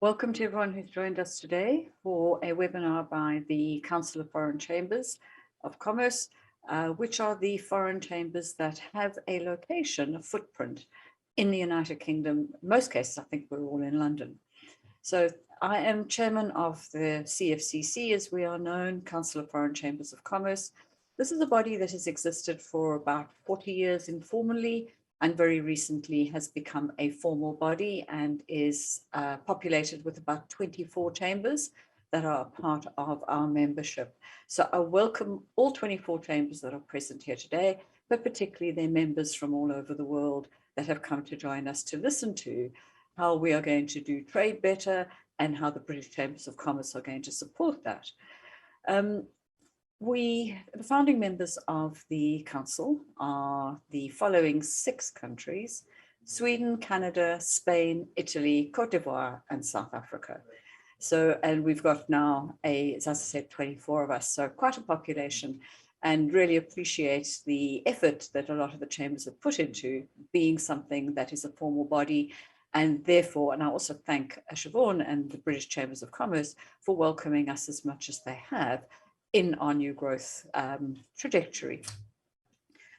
Welcome to everyone who's joined us today for a webinar by the Council of Foreign Chambers of Commerce, which are the foreign chambers that have a location, a footprint in the United Kingdom. In most cases, I think we're all in London. So I am chairman of the CFCC, as we are known, Council of Foreign Chambers of Commerce. This is a body that has existed for about 40 years informally, and very recently has become a formal body and is populated with about 24 chambers that are part of our membership. So I welcome all 24 chambers that are present here today, but particularly their members from all over the world that have come to join us to listen to how we are going to do trade better and how the British Chambers of Commerce are going to support that. The founding members of the council are the following 6 countries: Sweden, Canada, Spain, Italy, Cote d'Ivoire, and South Africa. So, and we've got now, as I said, 24 of us, so quite a population, and really appreciate the effort that a lot of the chambers have put into being something that is a formal body. And therefore, and I also thank Shevaun and the British Chambers of Commerce for welcoming us as much as they have in our new growth trajectory.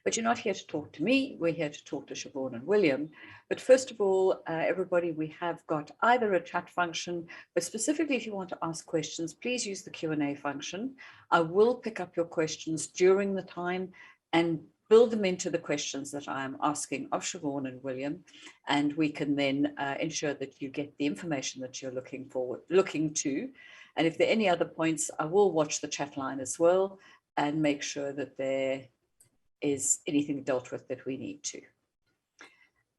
But you're not here to talk to me, we're here to talk to Shevaun and William. But first of all, everybody, we have got either a chat function, but specifically if you want to ask questions, please use the Q&A function. I will pick up your questions during the time and build them into the questions that I am asking of Shevaun and William, and we can then ensure that you get the information that you're looking to. And if there are any other points, I will watch the chat line as well and make sure that there is anything dealt with that we need to.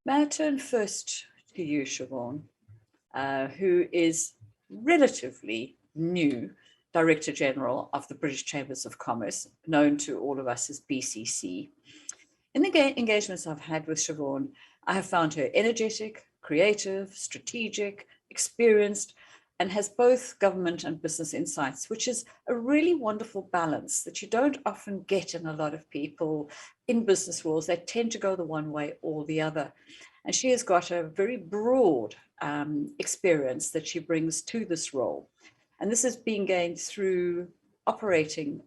May I turn first to you, Shevaun, who is relatively new Director General of the British Chambers of Commerce, known to all of us as BCC. In the engagements I've had with Shevaun, I have found her energetic, creative, strategic, experienced, and has both government and business insights, which is a really wonderful balance that you don't often get in a lot of people in business worlds. They tend to go the one way or the other. And she has got a very broad experience that she brings to this role. And this has been gained through working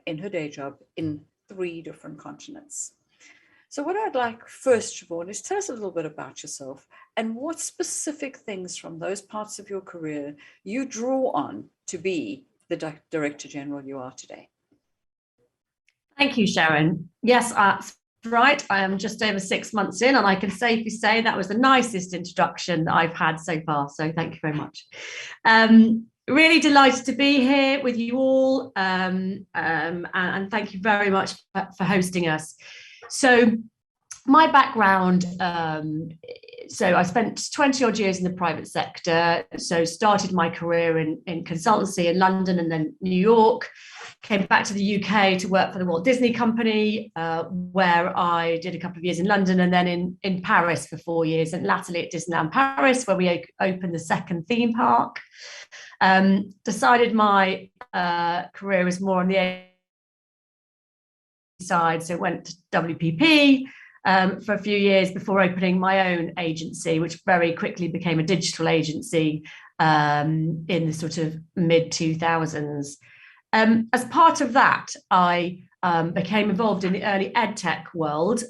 in her day job in 3 different continents. So what I'd like first, Shevaun, is tell us a little bit about yourself and what specific things from those parts of your career you draw on to be the Director General you are today. Thank you, Sharon. Yes, that's right. I am just over 6 months in, and I can safely say that was the nicest introduction that I've had so far. So thank you very much. Really delighted to be here with you all, and thank you very much for hosting us. So my background, so I spent 20 odd years in the private sector. So started my career in consultancy in London and then New York, came back to the UK to work for the Walt Disney Company, where I did a couple of years in London and then in Paris for 4 years, and latterly at Disneyland Paris, where we opened the 2nd theme park. Decided my career was more on the side, so went to WPP for a few years before opening my own agency, which very quickly became a digital agency in the sort of mid-2000s. As part of that, I became involved in the early edtech world,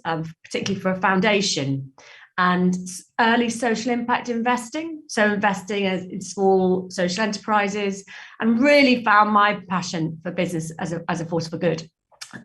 particularly for a foundation, and early social impact investing, so investing in small social enterprises, and really found my passion for business as a force for good.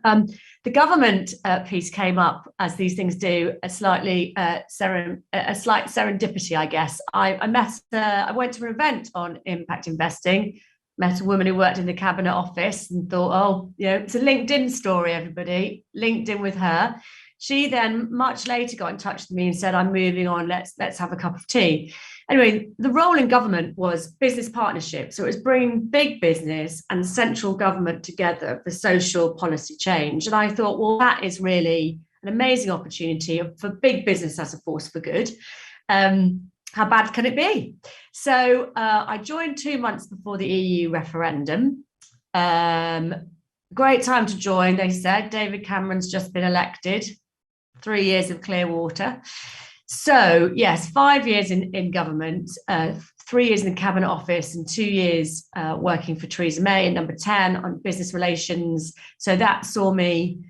The government piece came up, as these things do, a slight serendipity, I guess. I went to an event on impact investing, met a woman who worked in the cabinet office, and thought, oh, it's a LinkedIn story, everybody. linked in with her. She then much later got in touch with me and said, I'm moving on, let's have a cup of tea. Anyway, the role in government was business partnership. So it was bringing big business and central government together for social policy change. And I thought, well, that is really an amazing opportunity for big business as a force for good. How bad can it be? So I joined 2 months before the EU referendum. Great time to join, they said. David Cameron's just been elected. 3 years of clear water. So yes, 5 years in government, 3 years in the Cabinet Office and 2 years working for Theresa May in Number 10 on business relations. So that saw me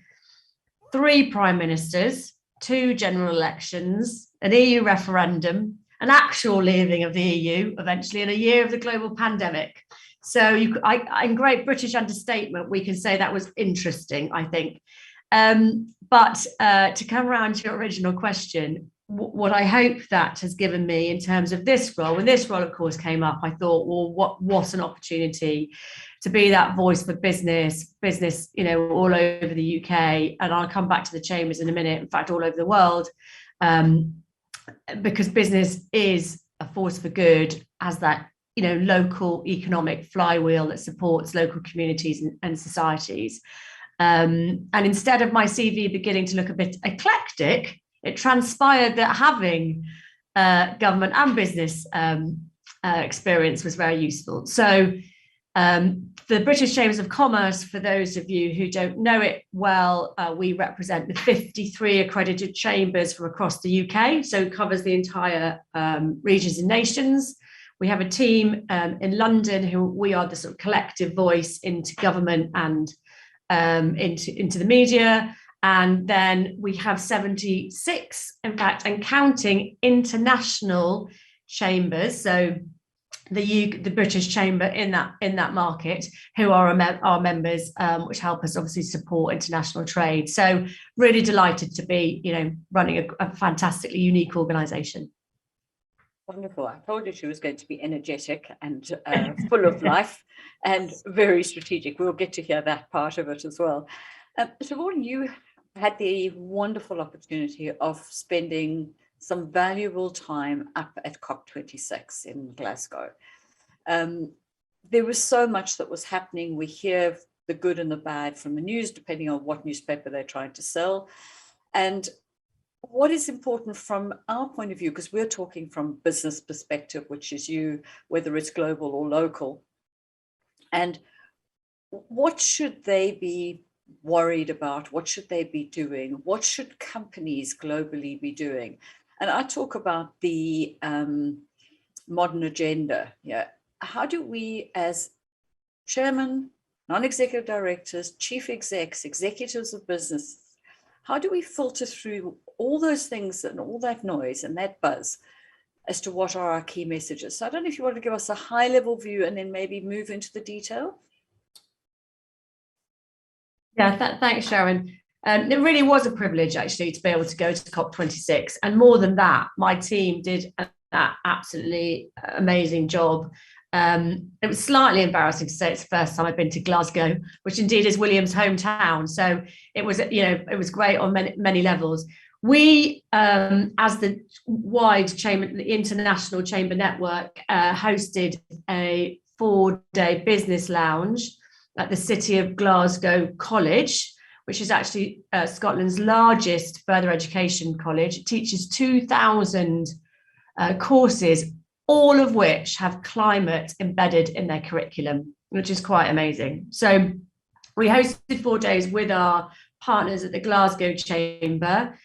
3 prime ministers, 2 general elections, an EU referendum, an actual leaving of the EU eventually, and a year of the global pandemic. So in great British understatement, we can say that was interesting, I think. But to come around to your original question, what I hope that has given me in terms of this role, when this role, of course, came up, I thought, well, what an opportunity to be that voice for business, all over the UK. And I'll come back to the chambers in a minute, in fact, all over the world, because business is a force for good, as that, local economic flywheel that supports local communities and societies. And instead of my CV beginning to look a bit eclectic, it transpired that having government and business experience was very useful. So the British Chambers of Commerce, for those of you who don't know it well, we represent the 53 accredited chambers from across the UK, so it covers the entire regions and nations. We have a team in London who we are the sort of collective voice into government and into the media. And then we have 76, in fact, and counting, international chambers. So the British Chamber in that market, who are our members, which help us obviously support international trade. So really delighted to be, running a fantastically unique organisation. Wonderful. I told you she was going to be energetic and full of life and very strategic. We'll get to hear that part of it as well. Shevaun, you had the wonderful opportunity of spending some valuable time up at COP26 in Glasgow. There was so much that was happening. We hear the good and the bad from the news, depending on what newspaper they're trying to sell. And what is important from our point of view, because we're talking from business perspective, which is you, whether it's global or local, and what should they be worried about? What should they be doing? What should companies globally be doing? And I talk about the modern agenda. Yeah, how do we, as chairman, non-executive directors, chief execs, executives of business, how do we filter through all those things and all that noise and that buzz as to what are our key messages? So I don't know if you want to give us a high-level view and then maybe move into the detail. Yeah, thanks, Sharon. It really was a privilege, actually, to be able to go to COP26. And more than that, my team did an absolutely amazing job. It was slightly embarrassing to say it's the first time I've been to Glasgow, which indeed is William's hometown. So it was, it was great on many levels. We, as the wide chamber, the international chamber network, hosted a 4-day business lounge at the City of Glasgow College, which is actually Scotland's largest further education college. It teaches 2,000 courses, all of which have climate embedded in their curriculum, which is quite amazing. So we hosted 4 days with our partners at the Glasgow Chamber.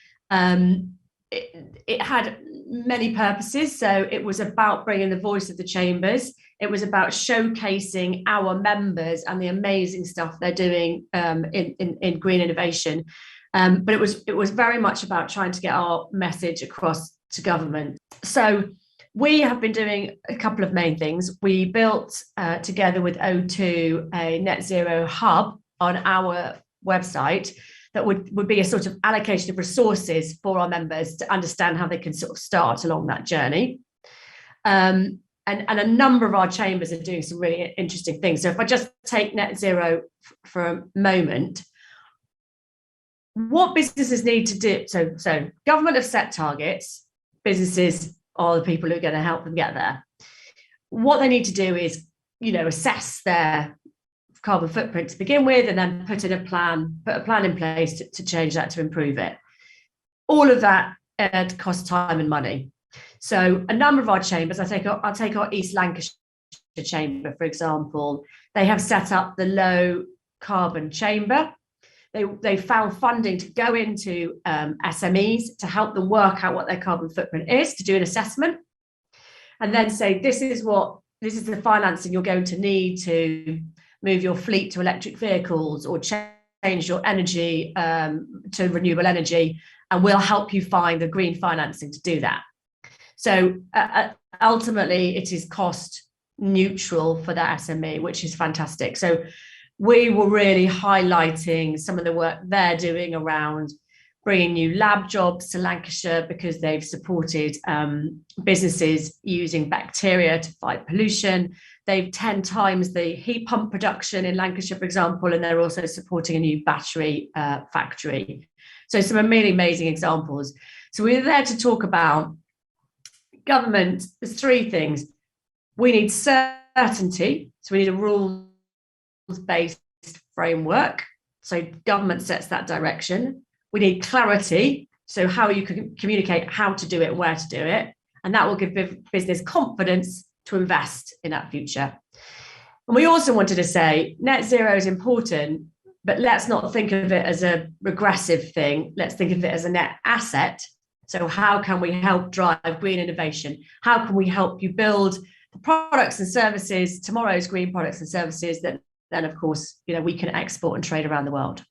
It had many purposes. So it was about bringing the voice of the chambers. It was about showcasing our members and the amazing stuff they're doing in green innovation. But it was very much about trying to get our message across to government. So we have been doing a couple of main things. We built together with O2 a net zero hub on our website that would be a sort of allocation of resources for our members to understand how they can sort of start along that journey. And a number of our chambers are doing some really interesting things. So if I just take net zero for a moment, what businesses need to do, so government have set targets, businesses are the people who are going to help them get there. What they need to do is, assess their carbon footprint to begin with, and then put a plan in place to change that, to improve it. All of that costs time and money. So a number of our chambers, I'll take our East Lancashire chamber, for example. They have set up the low carbon chamber, They found funding to go into SMEs to help them work out what their carbon footprint is, to do an assessment, and then say, this is the financing you're going to need to move your fleet to electric vehicles or change your energy to renewable energy, and we'll help you find the green financing to do that. So ultimately, it is cost neutral for the SME, which is fantastic. So we were really highlighting some of the work they're doing around bringing new lab jobs to Lancashire, because they've supported businesses using bacteria to fight pollution. They've 10 times the heat pump production in Lancashire, for example, and they're also supporting a new battery factory. So some really amazing examples. So we're there to talk about government. There's three things. We need certainty. So we need a rules-based framework. So government sets that direction. We need clarity. So how you can communicate how to do it, where to do it. And that will give business confidence to invest in that future. And we also wanted to say net zero is important, but let's not think of it as a regressive thing. Let's think of it as a net asset. So how can we help drive green innovation? How can we help you build the products and services, tomorrow's green products and services that then, of course, we can export and trade around the world?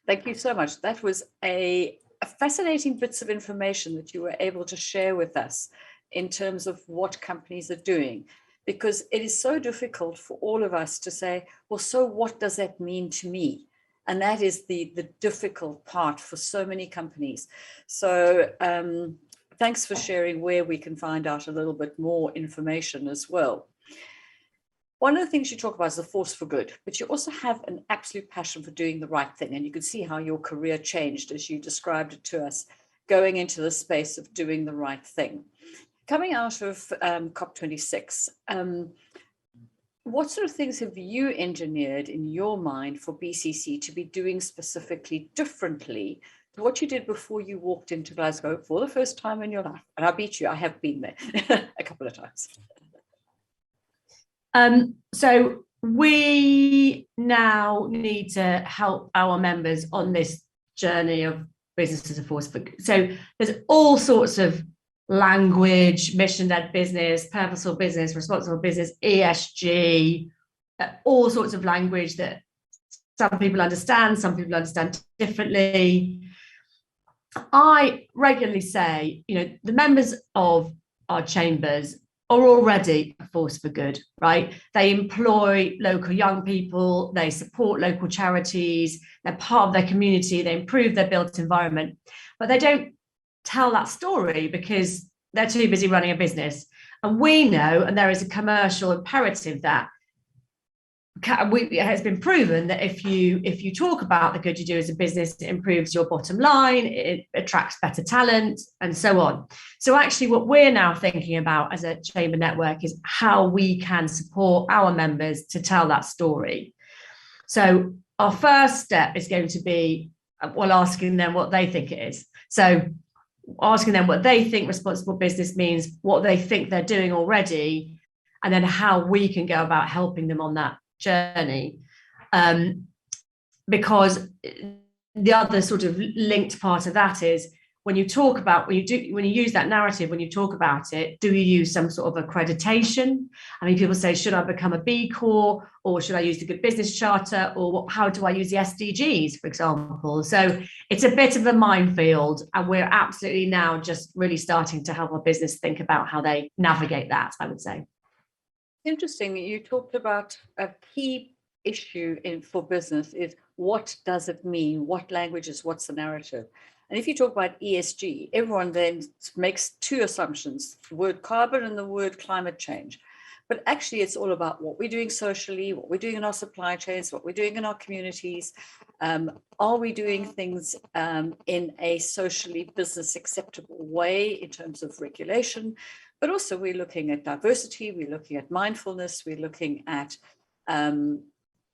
Thank you so much. That was a fascinating bits of information that you were able to share with us in terms of what companies are doing, because it is so difficult for all of us to say, well, so what does that mean to me? And that is the difficult part for so many companies. So thanks for sharing where we can find out a little bit more information as well. One of the things you talk about is the force for good, but you also have an absolute passion for doing the right thing. And you can see how your career changed as you described it to us, going into the space of doing the right thing. Coming out of COP26, what sort of things have you engineered in your mind for BCC to be doing specifically differently to what you did before you walked into Glasgow for the first time in your life? And I beat you, I have been there a couple of times. So we now need to help our members on this journey of business as a force for good. So there's all sorts of language, mission-led business, purposeful business, responsible business, ESG, all sorts of language that some people understand differently. I regularly say, the members of our chambers are already a force for good, right? They employ local young people, they support local charities, they're part of their community, they improve their built environment, but they don't tell that story because they're too busy running a business. And we know, and there is a commercial imperative that it has been proven that if you talk about the good you do as a business, it improves your bottom line, it attracts better talent, and so on. So actually what we're now thinking about as a chamber network is how we can support our members to tell that story. So our first step is going to be, asking them what they think it is. So asking them what they think responsible business means, what they think they're doing already, and then how we can go about helping them on that journey. Because the other sort of linked part of that is when you use that narrative, when you talk about it, do you use some sort of accreditation? I mean, people say, should I become a B Corp, or should I use the Good Business Charter, or how do I use the SDGs, for example? So it's a bit of a minefield, and we're absolutely now just really starting to help our business think about how they navigate that, I would say. Interesting. You talked about a key issue for business is what does it mean? What languages? What's the narrative? And if you talk about ESG, everyone then makes two assumptions, the word carbon and the word climate change. But actually, it's all about what we're doing socially, what we're doing in our supply chains, what we're doing in our communities. Are we doing things in a socially business acceptable way in terms of regulation? But also we're looking at diversity, we're looking at mindfulness, we're looking at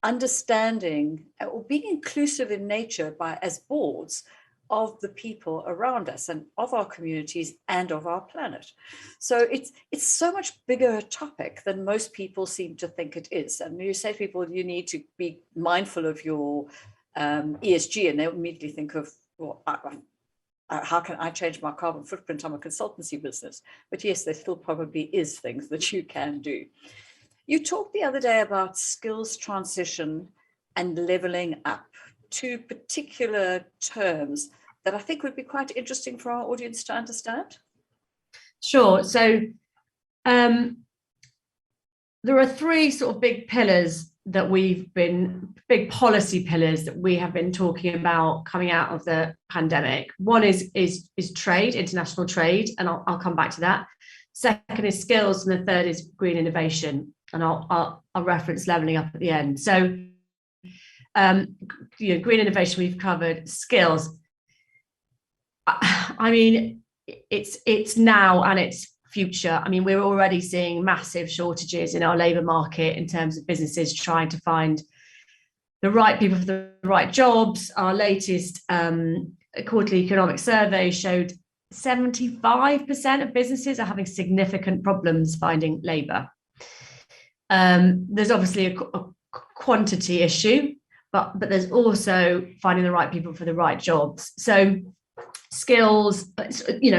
understanding or being inclusive in nature as boards of the people around us and of our communities and of our planet. So it's so much bigger a topic than most people seem to think it is. And you say to people, you need to be mindful of your ESG, and they immediately think of, well, how can I change my carbon footprint? I'm a consultancy business. But yes, there still probably is things that you can do. You talked the other day about skills transition and leveling up, two particular terms that I think would be quite interesting for our audience to understand. Sure. So there are three sort of big pillars that big policy pillars that we have been talking about coming out of the pandemic. One is trade, international trade, and I'll come back to that. Second is skills, and the third is green innovation, and I'll reference leveling up at the end. So, green innovation we've covered. Skills, I mean, it's now and it's future. I mean, we're already seeing massive shortages in our labour market in terms of businesses trying to find the right people for the right jobs. Our latest quarterly economic survey showed 75% of businesses are having significant problems finding labour. There's obviously a quantity issue, but there's also finding the right people for the right jobs. So skills,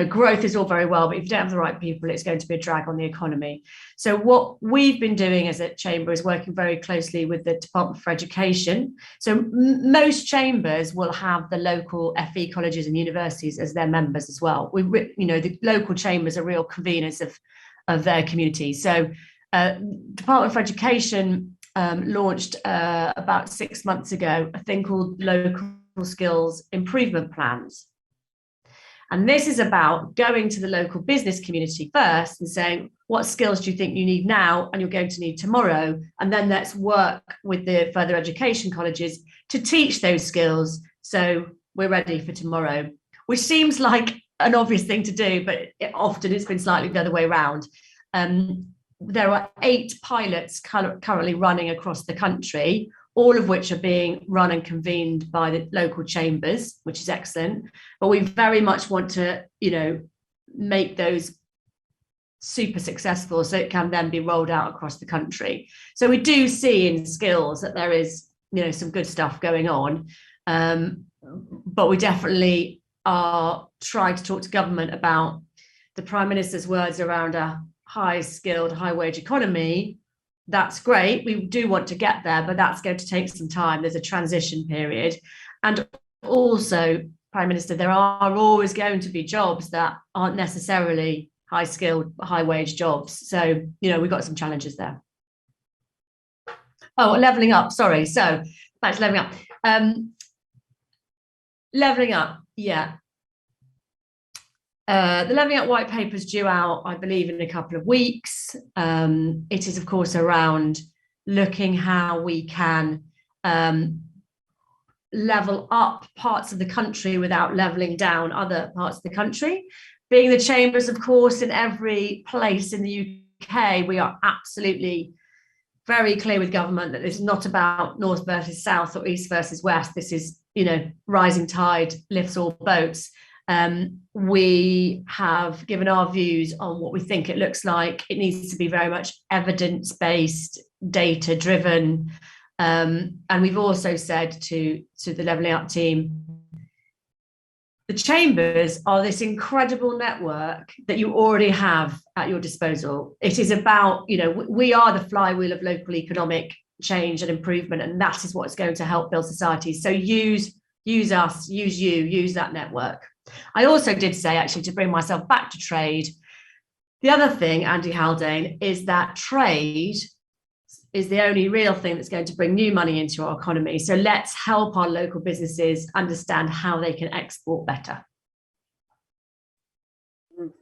growth is all very well, but if you don't have the right people, it's going to be a drag on the economy. So what we've been doing as a chamber is working very closely with the Department for Education. So most chambers will have the local FE colleges and universities as their members as well. The local chambers are real conveners of their community. So Department for Education launched about 6 months ago a thing called Local Skills Improvement Plans. And this is about going to the local business community first and saying, what skills do you think you need now and you're going to need tomorrow? And then let's work with the further education colleges to teach those skills so we're ready for tomorrow, which seems like an obvious thing to do, but often it's been slightly the other way around. There are 8 pilots currently running across the country, all of which are being run and convened by the local chambers, which is excellent. But we very much want to, make those super successful so it can then be rolled out across the country. So we do see in skills that there is, some good stuff going on. But we definitely are trying to talk to government about the Prime Minister's words around a high-skilled, high-wage economy. That's great. We do want to get there, but that's going to take some time. There's a transition period. And also, Prime Minister, there are always going to be jobs that aren't necessarily high-skilled, high-wage jobs. So, we've got some challenges there. Oh, levelling up. Sorry. So, back to levelling up. Levelling up. Yeah. The Levelling Up white paper is due out, I believe, in a couple of weeks. It is, of course, around looking how we can level up parts of the country without levelling down other parts of the country. Being the chambers, of course, in every place in the UK, we are absolutely very clear with government that it's not about north versus south or east versus west. This is, rising tide lifts all boats. We have given our views on what we think it looks like. It needs to be very much evidence-based, data-driven. And we've also said to the Levelling Up team, the chambers are this incredible network that you already have at your disposal. It is about, we are the flywheel of local economic change and improvement, and that is what's going to help build society. So use us, use that network. I also did say, actually, to bring myself back to trade, the other thing, Andy Haldane, is that trade is the only real thing that's going to bring new money into our economy. So let's help our local businesses understand how they can export better.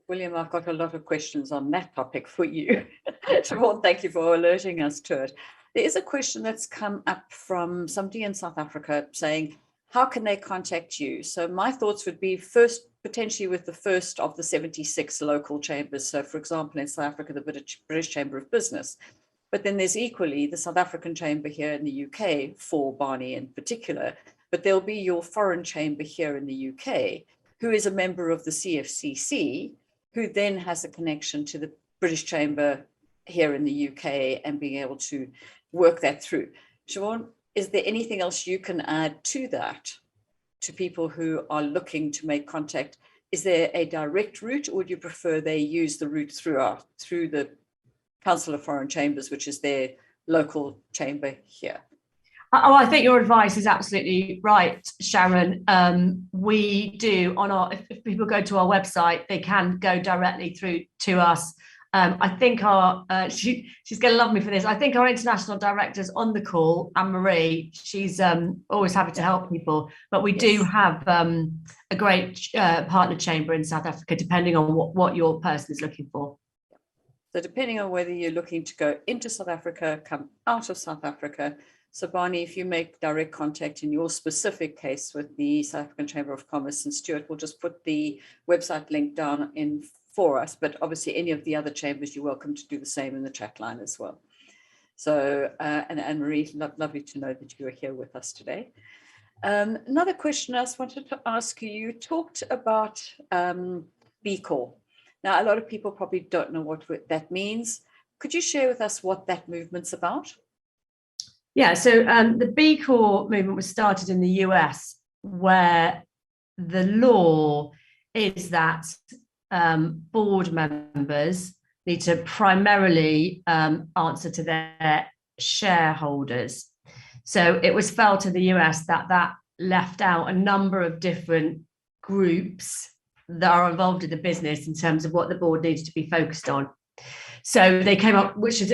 William, I've got a lot of questions on that topic for you. Shevaun, thank you for alerting us to it. There is a question that's come up from somebody in South Africa saying, how can they contact you? So my thoughts would be first, potentially with the first of the 76 local chambers. So for example, in South Africa, the British Chamber of Business. But then there's equally the South African chamber here in the UK for Barney in particular. But there'll be your foreign chamber here in the UK, who is a member of the CFCC, who then has a connection to the British Chamber here in the UK and being able to work that through. Shevaun, is there anything else you can add to that, to people who are looking to make contact? Is there a direct route, or do you prefer they use the route through the Council of Foreign Chambers, which is their local chamber here? Oh, I think your advice is absolutely right, Sharon. We do if people go to our website, they can go directly through to us. I think she's going to love me for this. I think our international director's on the call, Anne-Marie. She's always happy to help people, but we do have a great partner chamber in South Africa, depending on what your person is looking for. So depending on whether you're looking to go into South Africa, come out of South Africa. So Barney, if you make direct contact in your specific case with the South African Chamber of Commerce, and Stuart will just put the website link down in for us, but obviously any of the other chambers, you're welcome to do the same in the chat line as well. So, and Anne-Marie, lovely to know that you are here with us today. Another question I just wanted to ask you, you talked about B Corp. Now, a lot of people probably don't know what that means. Could you share with us what that movement's about? Yeah, so the B Corp movement was started in the US, where the law is that board members need to primarily answer to their shareholders. So it was felt in the US that left out a number of different groups that are involved in the business in terms of what the board needed to be focused on. So they came up, which is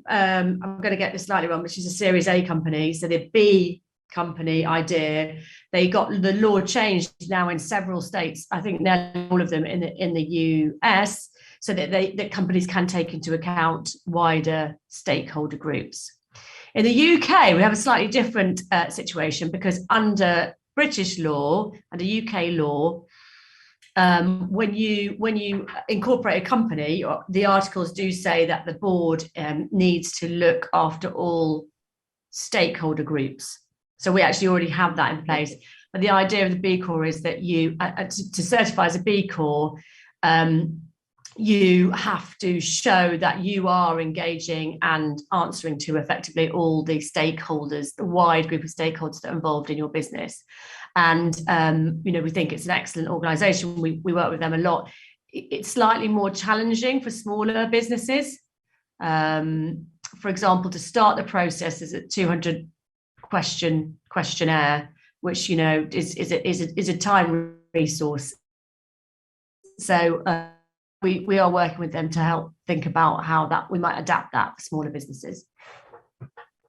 I'm going to get this slightly wrong, which is a Series A company. So the B company idea, they got the law changed now in several states. I think nearly all of them in the US, so that that companies can take into account wider stakeholder groups. In the UK, we have a slightly different situation, because under British law, under UK law, when you incorporate a company, the articles do say that the board needs to look after all stakeholder groups. So we actually already have that in place. But the idea of the B Corp is that you, to certify as a B Corp, you have to show that you are engaging and answering to effectively all the stakeholders, the wide group of stakeholders that are involved in your business. And, we think it's an excellent organisation. We work with them a lot. It's slightly more challenging for smaller businesses. For example, to start the process is a 200 questionnaire, which, is a time resource. So we are working with them to help think about how that we might adapt that for smaller businesses.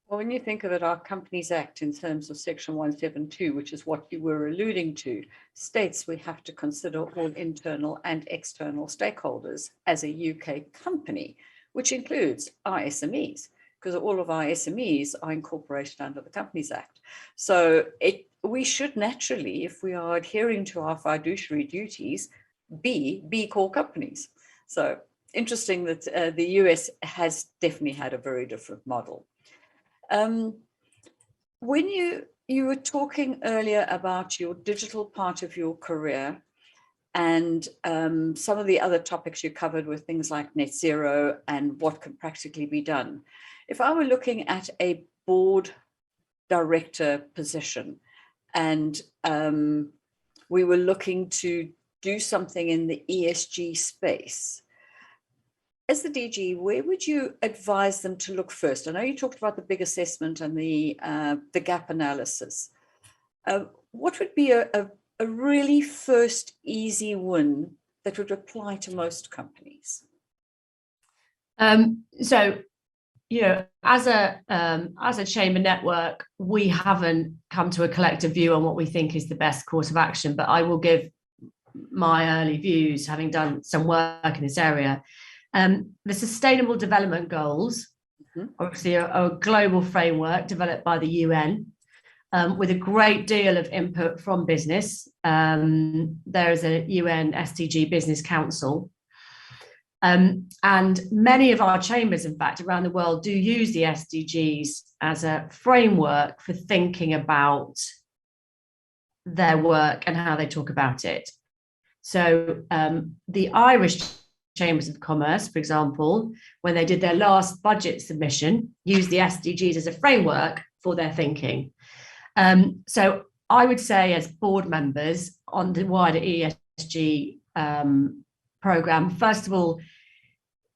Well, when you think of it, our Companies Act, in terms of Section 172, which is what you were alluding to, states we have to consider all internal and external stakeholders as a UK company, which includes our SMEs, because all of our SMEs are incorporated under the Companies Act. So we should naturally, if we are adhering to our fiduciary duties, be B Corp companies. So interesting that the US has definitely had a very different model. When you were talking earlier about your digital part of your career, and some of the other topics you covered were things like net zero and what can practically be done. If I were looking at a board director position, and we were looking to do something in the ESG space, as the DG, where would you advise them to look first? I know you talked about the big assessment and the gap analysis. What would be a really first easy win that would apply to most companies? So, as a chamber network, we haven't come to a collective view on what we think is the best course of action, but I will give my early views, having done some work in this area. The Sustainable Development Goals, obviously a global framework developed by the UN, with a great deal of input from business. There is a UN SDG Business Council. And many of our chambers, in fact, around the world do use the SDGs as a framework for thinking about their work and how they talk about it. So the Irish Chambers of Commerce, for example, when they did their last budget submission, used the SDGs as a framework for their thinking. So I would say, as board members on the wider ESG program, first of all,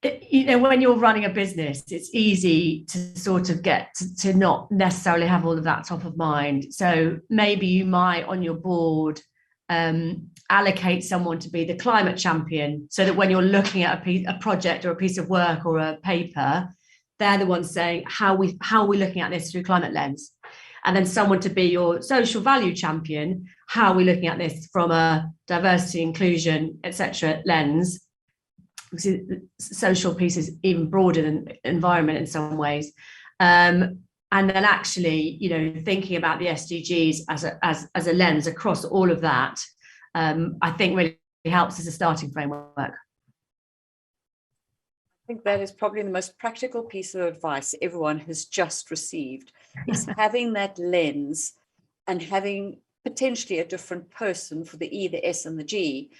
when you're running a business, it's easy to sort of get to not necessarily have all of that top of mind. So maybe you might, on your board, allocate someone to be the climate champion, so that when you're looking at a project or a piece of work or a paper, they're the ones saying, how are we looking at this through climate lens? And then someone to be your social value champion, how are we looking at this from a diversity, inclusion, etc. lens? The social piece is even broader than environment in some ways. And then actually, thinking about the SDGs as a lens across all of that, I think really helps as a starting framework. I think that is probably the most practical piece of advice everyone has just received, is having that lens and having potentially a different person for the E, the S and the G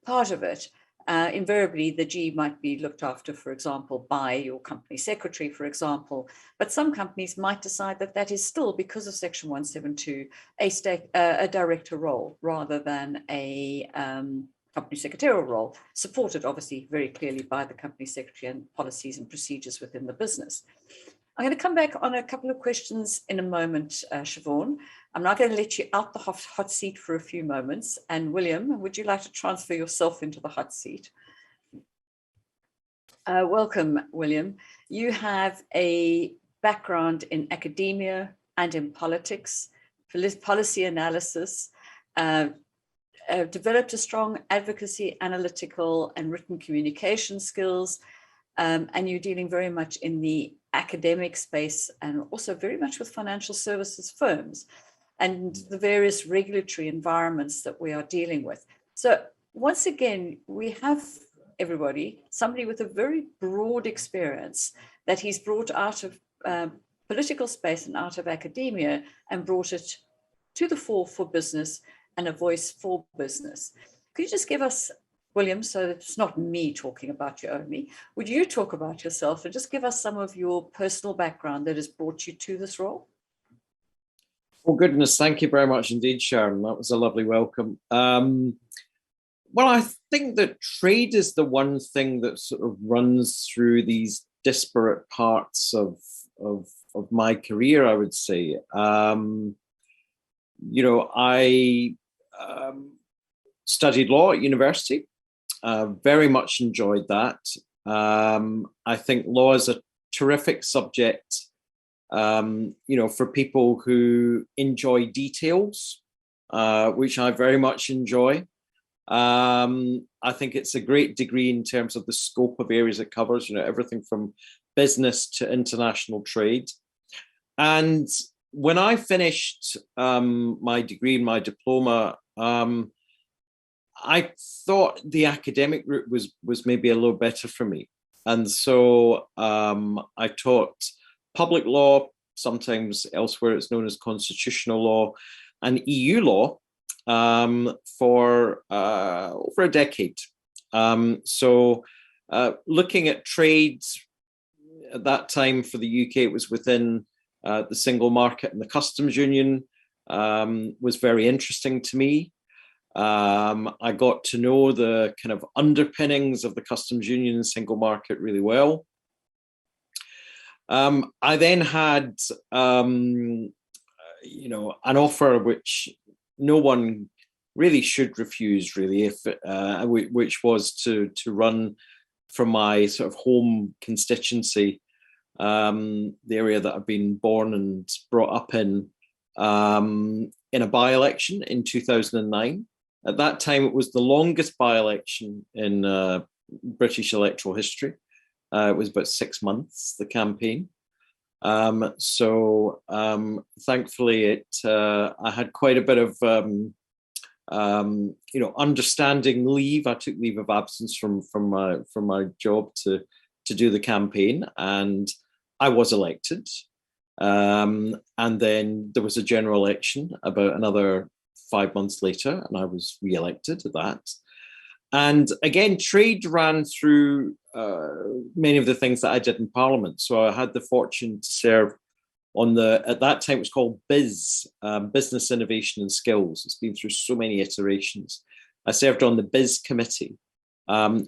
part of it. Invariably, the G might be looked after, for example, by your company secretary, for example, but some companies might decide that that is still, because of Section 172, a director role rather than a company secretarial role, supported obviously very clearly by the company secretary and policies and procedures within the business. I'm going to come back on a couple of questions in a moment, Shevaun. I'm now going to let you out the hot seat for a few moments. And William, would you like to transfer yourself into the hot seat? Welcome, William. You have a background in academia and in politics, policy analysis, developed a strong advocacy, analytical and written communication skills, and you're dealing very much in the academic space and also very much with financial services firms and the various regulatory environments that we are dealing with. So once again, we have somebody with a very broad experience that he's brought out of political space and out of academia and brought it to the fore for business and a voice for business. Could you just give us, William, so it's not me talking about you only, would you talk about yourself and just give us some of your personal background that has brought you to this role? Oh, goodness, thank you very much indeed, Sharon. That was a lovely welcome. Well, I think that trade is the one thing that sort of runs through these disparate parts of my career, I would say. I studied law at university, very much enjoyed that. I think law is a terrific subject, for people who enjoy details, which I very much enjoy. I think it's a great degree in terms of the scope of areas it covers, everything from business to international trade. And when I finished my degree and my diploma, I thought the academic route was maybe a little better for me. And so I taught public law, sometimes elsewhere it's known as constitutional law, and EU law for over a decade. Looking at trade at that time for the UK, it was within the single market and the customs union, was very interesting to me. I got to know the kind of underpinnings of the customs union and single market really well. I then had, an offer which no one really should refuse, really, which was to run from my sort of home constituency, the area that I've been born and brought up in a by-election in 2009. At that time, it was the longest by-election in British electoral history. It was about 6 months, the campaign. Thankfully, I had quite a bit of, understanding leave. I took leave of absence from my job to do the campaign, and I was elected. And then there was a general election about another 5 months later, and I was re-elected at that. And again, trade ran through many of the things that I did in Parliament. So I had the fortune to serve at that time it was called BIS, Business Innovation and Skills. It's been through so many iterations. I served on the BIS committee,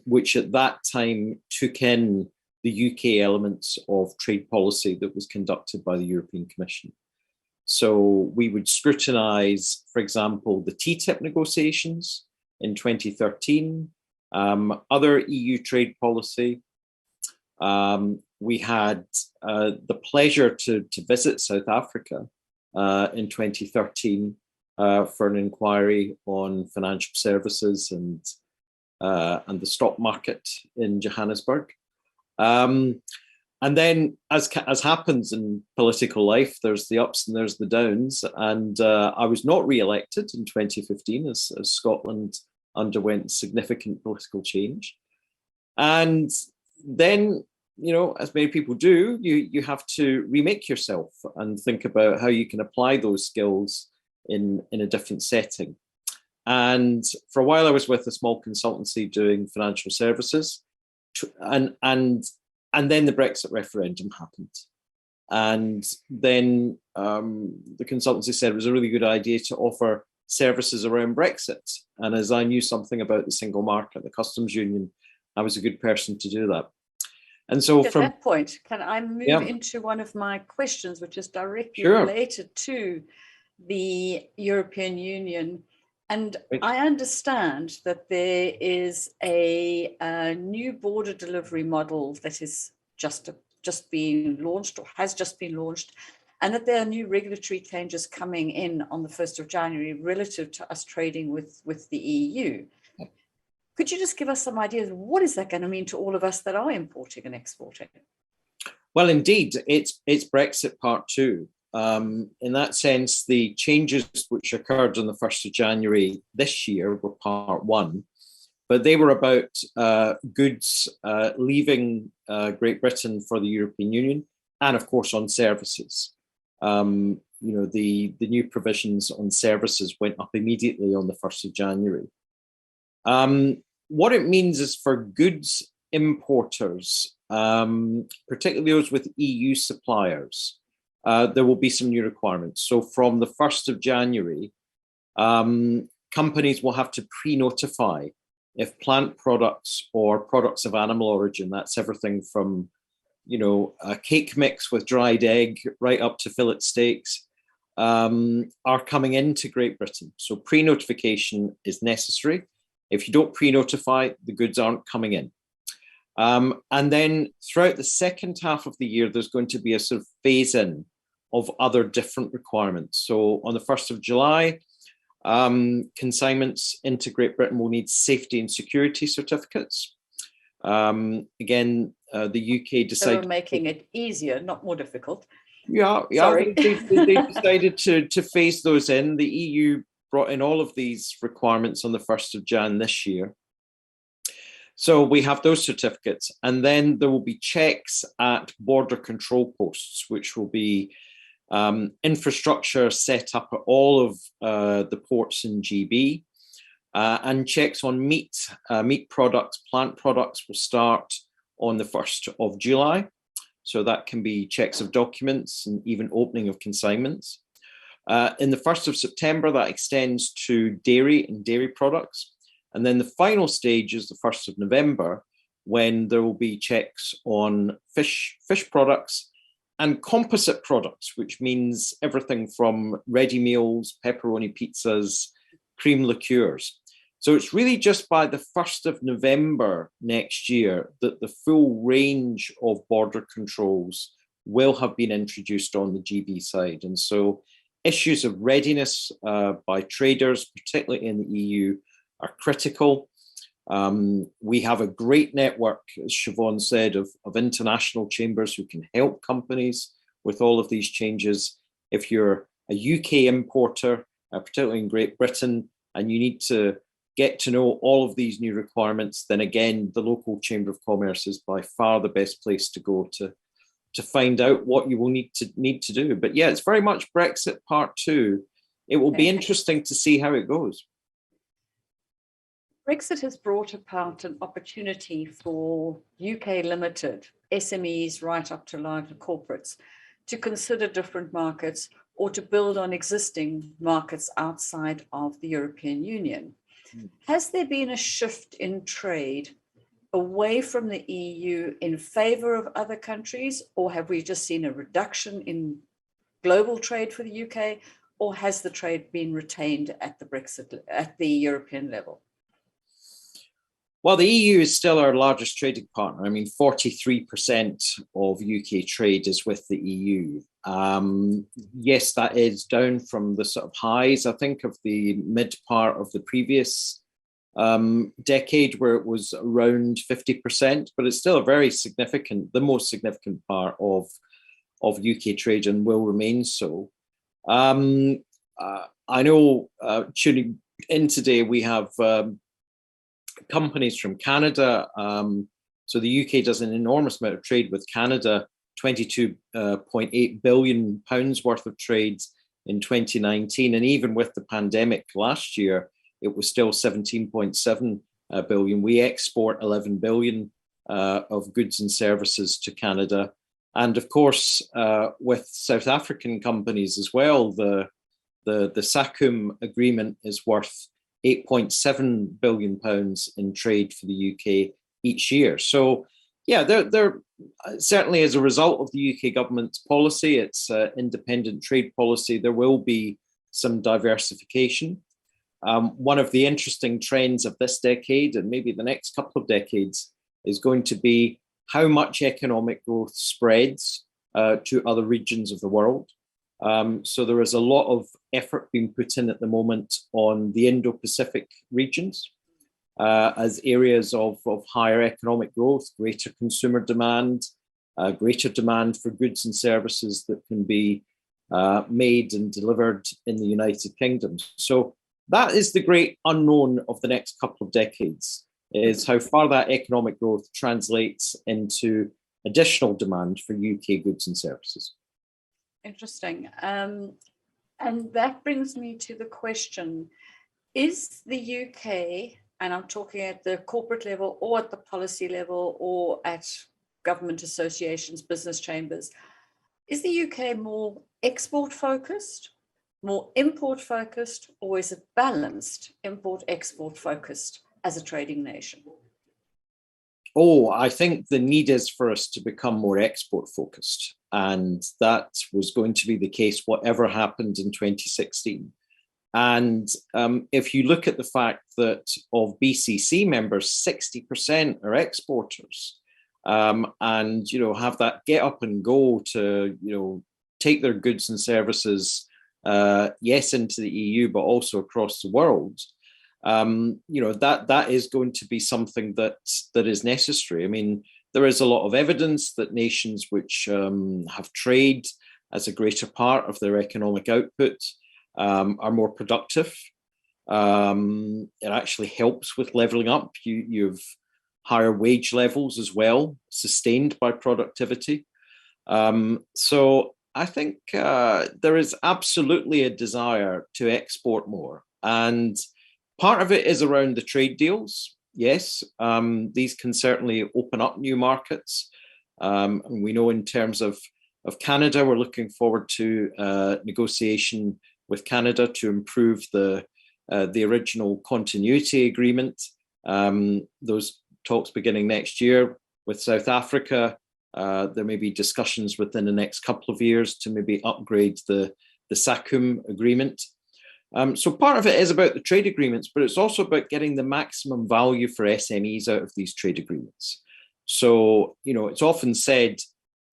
which at that time took in the UK elements of trade policy that was conducted by the European Commission. So we would scrutinise, for example, the TTIP negotiations in 2013, other EU trade policy. We had the pleasure to visit South Africa in 2013 for an inquiry on financial services and the stock market in Johannesburg. And then, as happens in political life, there's the ups and there's the downs. And I was not re-elected in 2015 as Scotland underwent significant political change. And then, you know, as many people do, you have to remake yourself and think about how you can apply those skills in a different setting. And for a while, I was with a small consultancy doing financial services, and then the Brexit referendum happened. And then the consultancy said it was a really good idea to offer services around Brexit. And as I knew something about the single market, the customs union, I was a good person to do that. And so at that point, can I move into one of my questions, which is directly related to the European Union? And I understand that there is a new border delivery model that is just being launched or has just been launched, and that there are new regulatory changes coming in on the 1st of January relative to us trading with the EU. Could you just give us some ideas? What is that going to mean to all of us that are importing and exporting? Well, indeed, it's Brexit Part 2. In that sense, the changes which occurred on the 1st of January this year were Part 1, but they were about goods leaving Great Britain for the European Union, and of course on services. You know, the new provisions on services went up immediately on the 1st of January. What it means is for goods importers, particularly those with EU suppliers, there will be some new requirements. So from the 1st of January, companies will have to pre-notify if plant products or products of animal origin, that's everything from, you know, a cake mix with dried egg right up to fillet steaks, are coming into Great Britain. So pre-notification is necessary. If you don't pre-notify, the goods aren't coming in. And then throughout the second half of the year, there's going to be a sort of phase-in of other different requirements. So on the 1st of July, consignments into Great Britain will need safety and security certificates. Again, the UK decided... So we're making it easier, not more difficult. Yeah, Sorry. they decided to phase those in. The EU brought in all of these requirements on the 1st of Jan this year. So we have those certificates, and then there will be checks at border control posts, which will be infrastructure set up at all of the ports in GB, and checks on meat products, plant products will start on the 1st of July. So that can be checks of documents and even opening of consignments. In the 1st of September, that extends to dairy and dairy products. And then the final stage is the 1st of November, when there will be checks on fish products and composite products, which means everything from ready meals, pepperoni pizzas, cream liqueurs. So it's really just by the 1st of November next year that the full range of border controls will have been introduced on the GB side. And so issues of readiness by traders, particularly in the EU, are critical. We have a great network, as Shevaun said, of international chambers who can help companies with all of these changes. If you're a UK importer, particularly in Great Britain, and you need to get to know all of these new requirements, then again, the local Chamber of Commerce is by far the best place to go to find out what you will need to do. But yeah, it's very much Brexit Part 2. It will be interesting to see how it goes. Brexit has brought about an opportunity for UK Ltd, SMEs right up to larger corporates, to consider different markets or to build on existing markets outside of the European Union. Has there been a shift in trade away from the EU in favor of other countries, or have we just seen a reduction in global trade for the UK, or has the trade been retained at the European level? Well, the EU is still our largest trading partner. I mean, 43% of UK trade is with the EU. Yes, that is down from the sort of highs, I think, of the mid part of the previous decade, where it was around 50%, but it's still a very significant, the most significant part of UK trade, and will remain so. I know tuning in today, we have companies from Canada. So the UK does an enormous amount of trade with Canada, 22.8 billion pounds worth of trades in 2019. And even with the pandemic last year, it was still 17.7 billion. We export 11 billion of goods and services to Canada. And of course, with South African companies as well, the SACUM agreement is worth 8.7 billion pounds in trade for the UK each year. So yeah, they're certainly, as a result of the UK government's policy, its independent trade policy, there will be some diversification. One of the interesting trends of this decade, and maybe the next couple of decades, is going to be how much economic growth spreads to other regions of the world. So there is a lot of effort being put in at the moment on the Indo-Pacific regions as areas of higher economic growth, greater consumer demand, greater demand for goods and services that can be made and delivered in the United Kingdom. So that is the great unknown of the next couple of decades, is how far that economic growth translates into additional demand for UK goods and services. Interesting. And that brings me to the question, is the UK, and I'm talking at the corporate level or at the policy level or at government associations, business chambers, is the UK more export focused, more import focused, or is it balanced, import export focused as a trading nation? Oh, I think the need is for us to become more export focused. And that was going to be the case, whatever happened in 2016. And if you look at the fact that of BCC members, 60% are exporters, and, you know, have that get up and go to, you know, take their goods and services, yes, into the EU, but also across the world. You know, that is going to be something that is necessary. I mean, there is a lot of evidence that nations which have trade as a greater part of their economic output are more productive. It actually helps with leveling up. You've higher wage levels as well, sustained by productivity. So I think there is absolutely a desire to export more. And part of it is around the trade deals. Yes, these can certainly open up new markets. And we know in terms of Canada, we're looking forward to negotiation with Canada to improve the original continuity agreement. Those talks beginning next year. With South Africa, there may be discussions within the next couple of years to maybe upgrade the SACUM agreement. So part of it is about the trade agreements, but it's also about getting the maximum value for SMEs out of these trade agreements. So, you know, it's often said,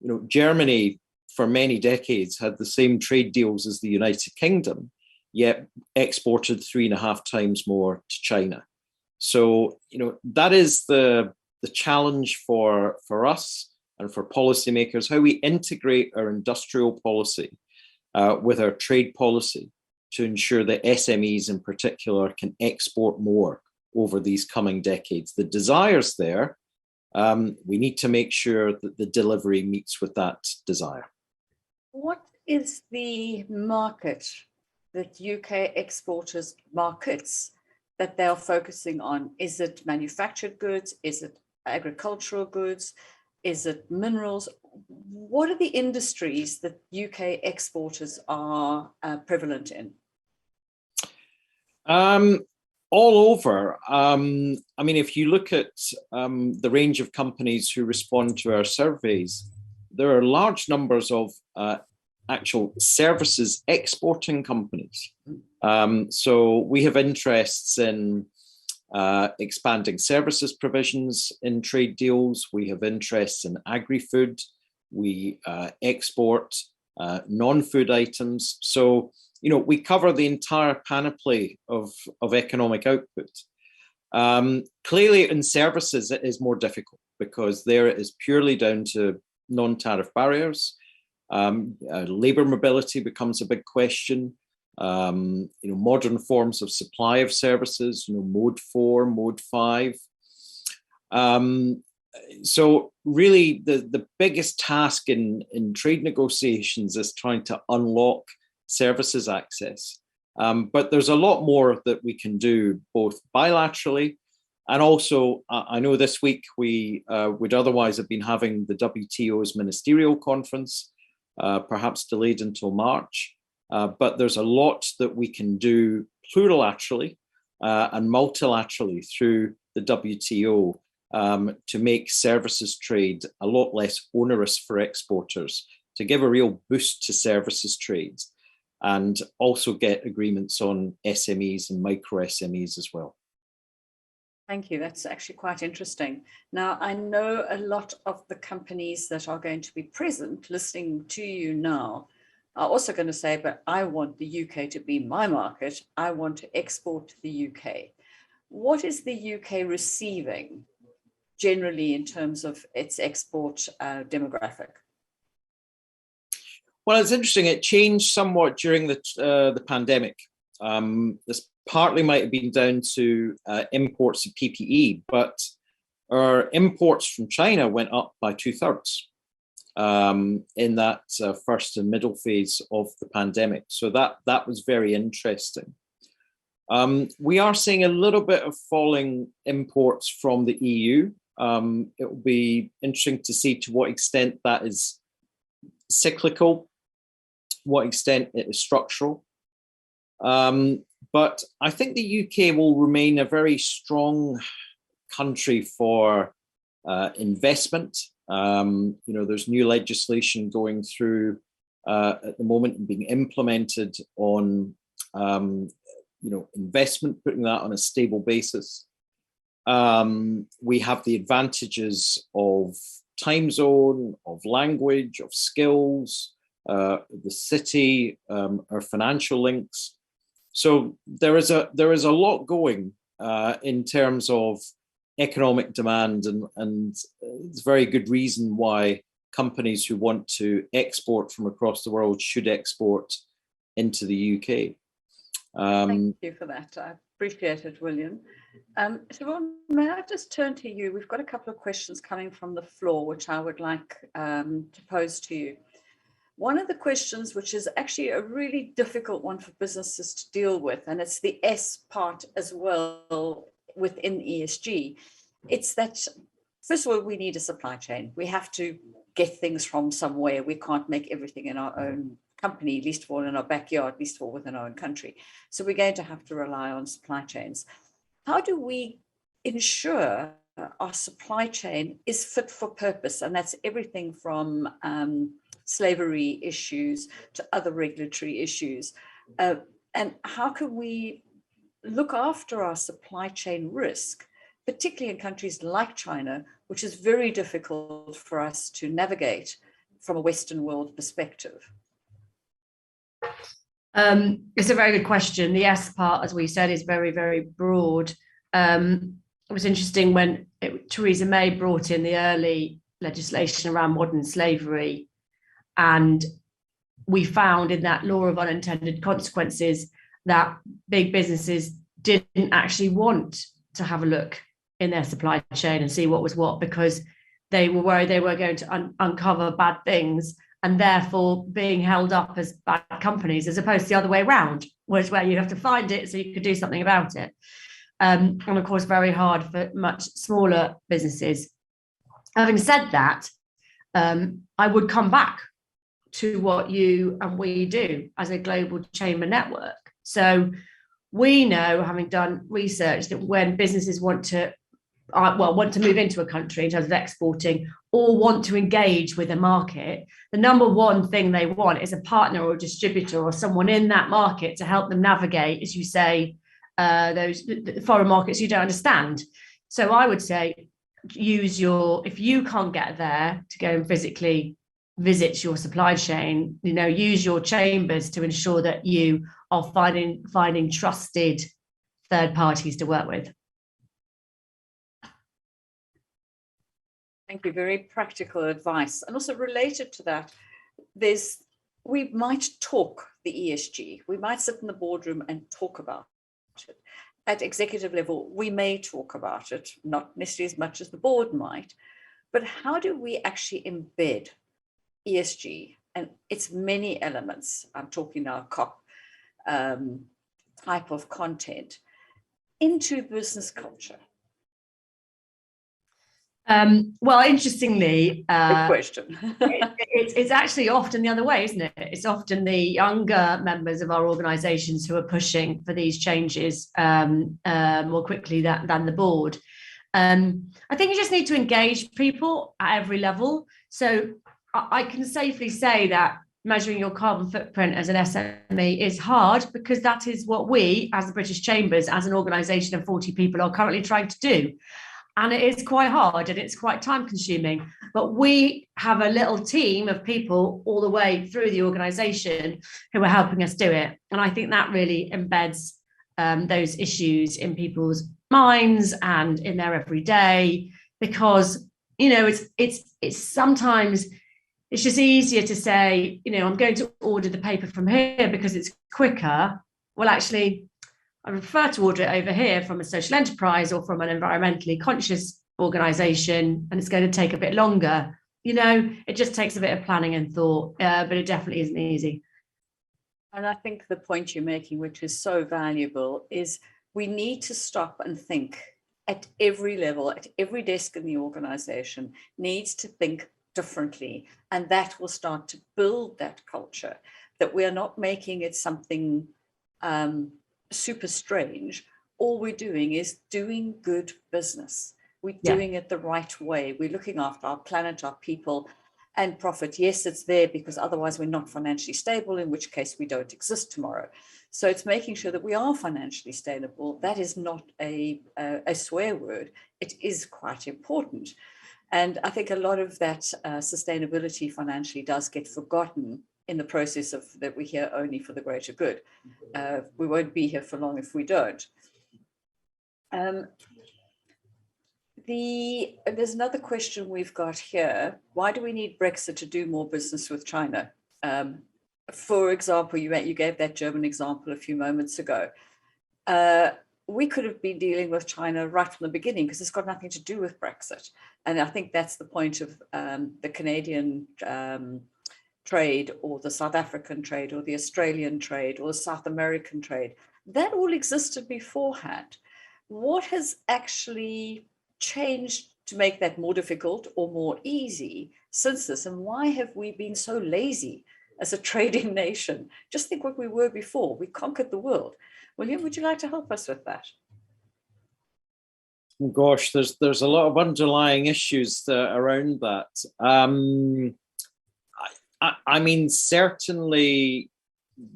you know, Germany for many decades had the same trade deals as the United Kingdom, yet exported 3.5 times more to China. So, you know, that is the challenge for us and for policymakers, how we integrate our industrial policy with our trade policy to ensure that SMEs in particular can export more over these coming decades. The desire's there. We need to make sure that the delivery meets with that desire. What is the market that UK exporters markets that they are focusing on? Is it manufactured goods? Is it agricultural goods? Is it minerals? what are the industries that UK exporters are prevalent in? All over. I mean, if you look at the range of companies who respond to our surveys, there are large numbers of actual services exporting companies. So we have interests in expanding services provisions in trade deals. We have interests in agri-food. We export non-food items. So, you know, we cover the entire panoply of economic output. Clearly in services, it is more difficult because there it is purely down to non-tariff barriers. Labour mobility becomes a big question. You know, modern forms of supply of services, you know, mode 4, mode 5. So really the biggest task in trade negotiations is trying to unlock services access. But there's a lot more that we can do both bilaterally and also, I know this week we would otherwise have been having the WTO's ministerial conference, perhaps delayed until March. But there's a lot that we can do plurilaterally and multilaterally through the WTO to make services trade a lot less onerous for exporters, to give a real boost to services trade, and also get agreements on SMEs and micro SMEs as well. Thank you. That's actually quite interesting. Now, I know a lot of the companies that are going to be present listening to you now are also going to say, but I want the UK to be my market. I want to export to the UK. What is the UK receiving generally in terms of its export demographic? Well, it's interesting. It changed somewhat during the pandemic. This partly might have been down to imports of PPE, but our imports from China went up by 2/3 in that first and middle phase of the pandemic. So that was very interesting. We are seeing a little bit of falling imports from the EU. It will be interesting to see to what extent that is cyclical, what extent it is structural. But I think the UK will remain a very strong country for investment. You know, there's new legislation going through at the moment and being implemented on, you know, investment, putting that on a stable basis. We have the advantages of time zone, of language, of skills, the city, our financial links. So there is a lot going in terms of economic demand, and it's a very good reason why companies who want to export from across the world should export into the UK. Thank you for that. I appreciate it, William. Shevaun, may I just turn to you? We've got a couple of questions coming from the floor, which I would like to pose to you. One of the questions, which is actually a really difficult one for businesses to deal with, and it's the S part as well within ESG, it's that, first of all, we need a supply chain. We have to get things from somewhere. We can't make everything in our own company, least of all in our backyard, least of all within our own country. So we're going to have to rely on supply chains. How do we ensure our supply chain is fit for purpose? And that's everything from slavery issues to other regulatory issues. And how can we look after our supply chain risk, particularly in countries like China, which is very difficult for us to navigate from a Western world perspective? It's a very good question. The S part, as we said, is very, very broad. It was interesting when Theresa May brought in the early legislation around modern slavery, and we found in that law of unintended consequences that big businesses didn't actually want to have a look in their supply chain and see what was what, because they were worried they were going to uncover bad things and therefore being held up as bad companies, as opposed to the other way around, where you have to find it so you could do something about it. And of course, very hard for much smaller businesses. Having said that, I would come back to what you and we do as a global chamber network. So we know, having done research, that when businesses want to move into a country in terms of exporting or want to engage with a market, the number one thing they want is a partner or a distributor or someone in that market to help them navigate, as you say, those foreign markets you don't understand. So I would say, if you can't get there to go and physically visit your supply chain, use your chambers to ensure that you are finding trusted third parties to work with. Thank you. Very practical advice. And also related to that, we might talk the ESG. We might sit in the boardroom and talk about it. At executive level, we may talk about it, not necessarily as much as the board might, but how do we actually embed ESG and its many elements, I'm talking now COP type of content, into business culture? Well, interestingly, good question. it's actually often the other way, isn't it? It's often the younger members of our organisations who are pushing for these changes more quickly than the board. I think you just need to engage people at every level. So I can safely say that measuring your carbon footprint as an SME is hard, because that is what we, as the British Chambers, as an organisation of 40 people, are currently trying to do. And it is quite hard and it's quite time consuming, but we have a little team of people all the way through the organisation who are helping us do it. And I think that really embeds those issues in people's minds and in their everyday, because, it's sometimes it's just easier to say, I'm going to order the paper from here because it's quicker. Well, actually, I prefer to order it over here from a social enterprise or from an environmentally conscious organisation, and it's going to take a bit longer. It just takes a bit of planning and thought, but it definitely isn't easy. And I think the point you're making, which is so valuable, is we need to stop and think at every level, at every desk in the organisation, needs to think differently. And that will start to build that culture, that we are not making it something super strange. All we're doing is doing good business. We're doing it the right way. We're looking after our planet, our people, and profit. Yes, it's there because otherwise we're not financially stable, in which case we don't exist tomorrow. So it's making sure that we are financially stable. That is not a swear word. It is quite important. And I think a lot of that sustainability financially does get forgotten in the process of that we're here only for the greater good. We won't be here for long if we don't. There's another question we've got here. Why do we need Brexit to do more business with China? For example, you gave that German example a few moments ago. We could have been dealing with China right from the beginning because it's got nothing to do with Brexit. And I think that's the point of the Canadian trade, or the South African trade, or the Australian trade, or the South American trade. That all existed beforehand. What has actually changed to make that more difficult or more easy since this? And why have we been so lazy as a trading nation? Just think what we were before. We conquered the world. William, would you like to help us with that? Gosh, there's a lot of underlying issues around that. I mean, certainly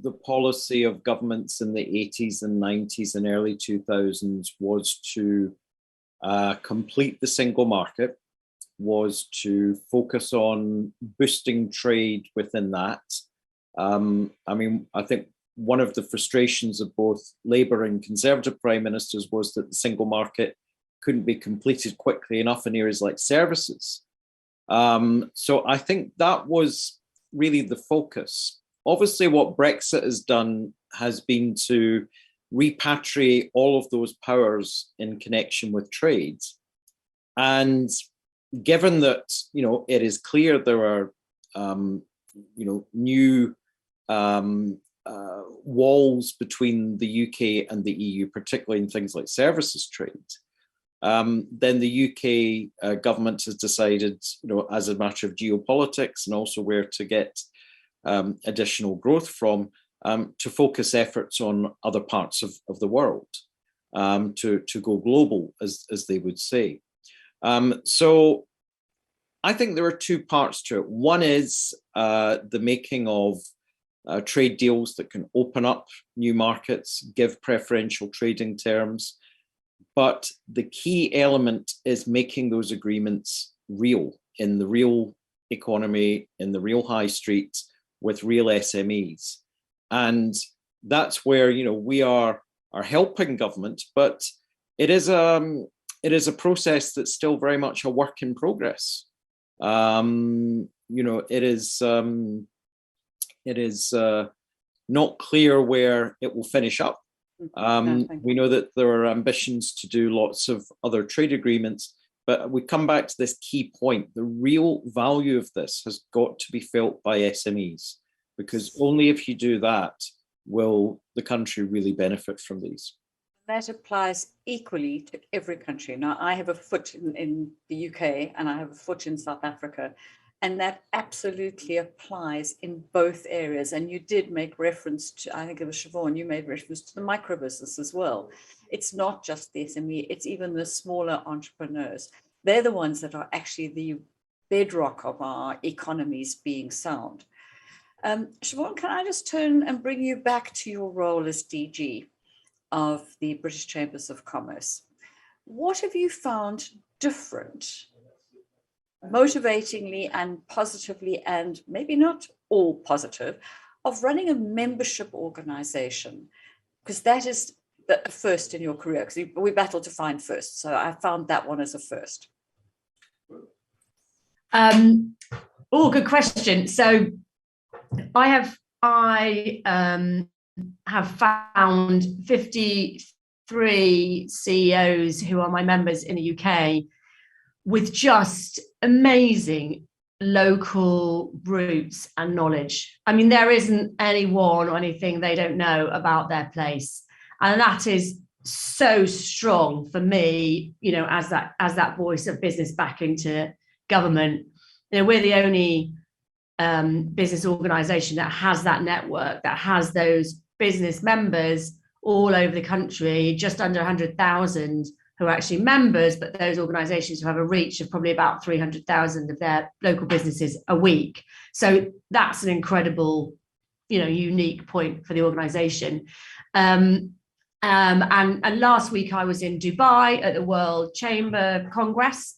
the policy of governments in the 80s and 90s and early 2000s was to complete the single market, was to focus on boosting trade within that. I mean, I think one of the frustrations of both Labour and Conservative prime ministers was that the single market couldn't be completed quickly enough in areas like services. So I think that was really the focus. Obviously, what Brexit has done has been to repatriate all of those powers in connection with trade. And given that, it is clear there are, new walls between the UK and the EU, particularly in things like services trade, Then the UK government has decided, as a matter of geopolitics and also where to get additional growth from, to focus efforts on other parts of the world, to go global, as they would say. So I think there are two parts to it. One is the making of trade deals that can open up new markets, give preferential trading terms. But the key element is making those agreements real in the real economy, in the real high street, with real SMEs. And that's where, we are helping government, but it is a process that's still very much a work in progress. It is not clear where it will finish up. We know that there are ambitions to do lots of other trade agreements, but we come back to this key point. The real value of this has got to be felt by SMEs, because only if you do that will the country really benefit from these. That applies equally to every country. Now, I have a foot in the UK and I have a foot in South Africa, and that absolutely applies in both areas. And you did make reference to, I think it was Shevaun, you made reference to the micro business as well. It's not just the SME, it's even the smaller entrepreneurs. They're the ones that are actually the bedrock of our economies being sound. Shevaun, can I just turn and bring you back to your role as DG of the British Chambers of Commerce? What have you found different, motivatingly and positively, and maybe not all positive, of running a membership organization? Because that is the first in your career, because we battled to find first. So I found that one as a first. Good question. So I have found 53 CEOs who are my members in the UK with just amazing local roots and knowledge. I mean, there isn't anyone or anything they don't know about their place. And that is so strong for me, as that voice of business back into government. We're the only business organisation that has that network, that has those business members all over the country, just under 100,000 who are actually members, but those organisations who have a reach of probably about 300,000 of their local businesses a week. So that's an incredible, unique point for the organisation. And last week I was in Dubai at the World Chamber Congress,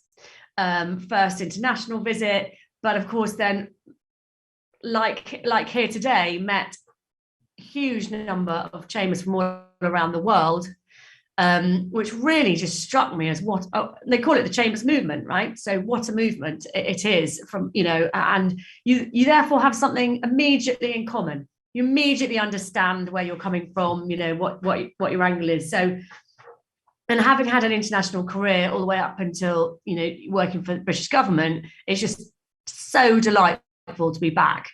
first international visit, but of course then, like here today, met a huge number of chambers from all around the world, which really just struck me as they call it the Chambers movement, right? So what a movement it is from, and you therefore have something immediately in common. You immediately understand where you're coming from, what your angle is. So, and having had an international career all the way up until, working for the British government, it's just so delightful to be back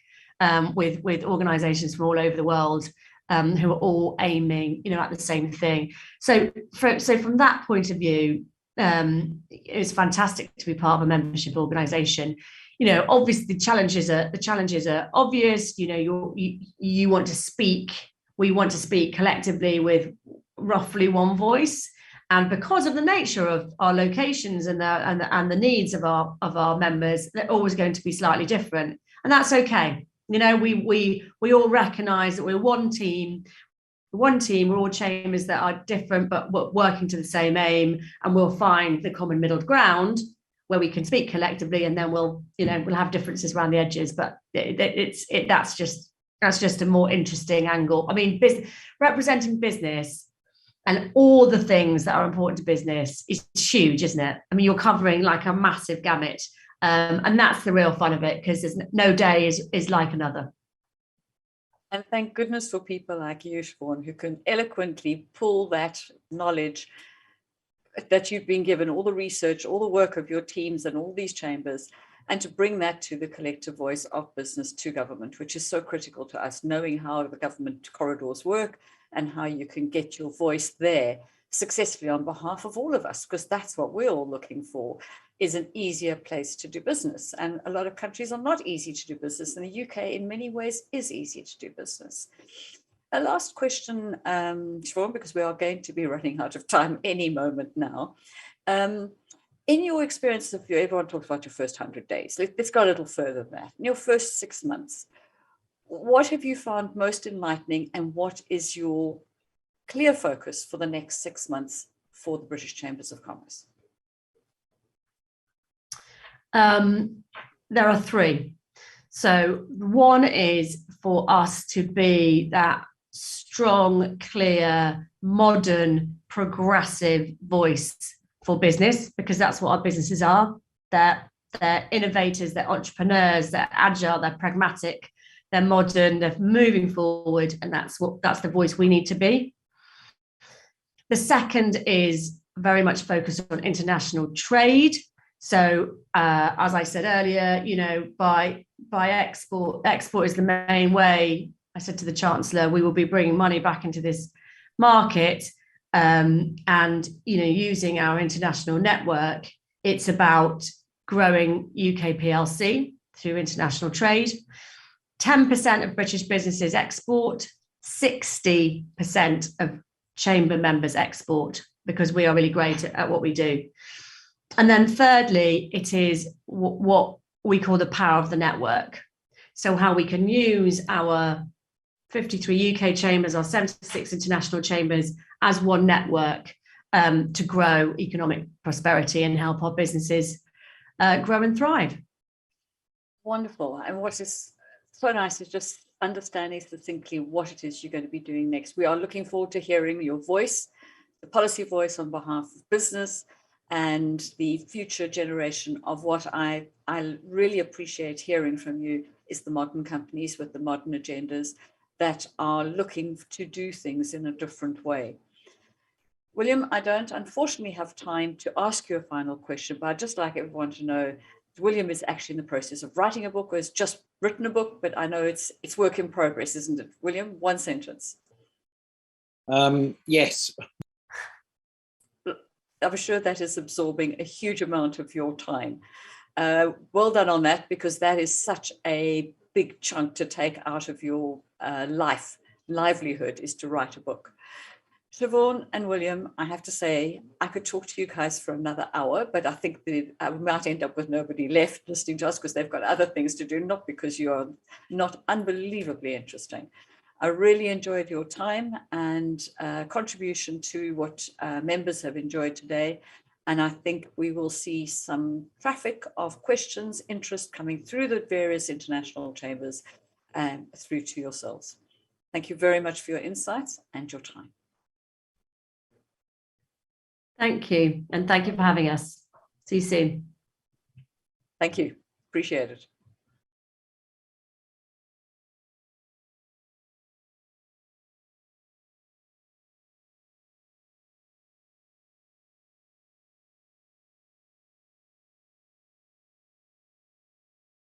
with organisations from all over the world who are all aiming, at the same thing. So from that point of view, it's fantastic to be part of a membership organisation. Obviously the challenges are obvious. You want to speak. We want to speak collectively with roughly one voice. And because of the nature of our locations and the needs of our members, they're always going to be slightly different, and that's okay. We all recognise that we're one team. We're all chambers that are different, but working to the same aim, and we'll find the common middle ground where we can speak collectively, and then we'll have differences around the edges. But that's just a more interesting angle. I mean, representing business and all the things that are important to business is huge, isn't it? I mean, you're covering like a massive gamut. And that's the real fun of it, because there's no day is like another. And thank goodness for people like you, Shevaun, who can eloquently pull that knowledge that you've been given, all the research, all the work of your teams and all these chambers, and to bring that to the collective voice of business to government, which is so critical to us, knowing how the government corridors work and how you can get your voice there successfully on behalf of all of us, because that's what we're all looking for, is an easier place to do business. And a lot of countries are not easy to do business, and the UK in many ways is easy to do business. A last question, Shevaun, because we are going to be running out of time any moment now. In your experience of everyone talks about your first 100 days. Let's go a little further than that. In your first 6 months, what have you found most enlightening, and what is your clear focus for the next 6 months for the British Chambers of Commerce? There are three. So one is for us to be that strong, clear, modern, progressive voice for business, because that's what our businesses are. They're innovators, they're entrepreneurs, they're agile, they're pragmatic, they're modern, they're moving forward, and that's the voice we need to be. The second is very much focused on international trade. So as I said earlier, by export is the main way. I said to the Chancellor, we will be bringing money back into this market, and using our international network. It's about growing UK PLC through international trade. 10% of British businesses export, 60% of chamber members export, because we are really great at what we do. And then thirdly, it is what we call the power of the network. So how we can use our 53 UK chambers, our 76 international chambers as one network to grow economic prosperity and help our businesses grow and thrive. Wonderful. And what is so nice is just understanding succinctly what it is you're going to be doing next. We are looking forward to hearing your voice, the policy voice on behalf of business and the future generation of what I really appreciate hearing from you is the modern companies with the modern agendas that are looking to do things in a different way. William, I don't unfortunately have time to ask you a final question, but I'd just like everyone to know William is actually in the process of writing a book, or has just written a book, but I know it's work in progress, isn't it? William, one sentence. Yes. I'm sure that is absorbing a huge amount of your time. Well done on that, because that is such a big chunk to take out of your livelihood, is to write a book. Shevaun and William, I have to say, I could talk to you guys for another hour, but I think we might end up with nobody left listening to us because they've got other things to do, not because you are not unbelievably interesting. I really enjoyed your time and contribution to what members have enjoyed today. And I think we will see some traffic of questions, interest coming through the various international chambers and through to yourselves. Thank you very much for your insights and your time. Thank you. And thank you for having us. See you soon. Thank you. Appreciate it.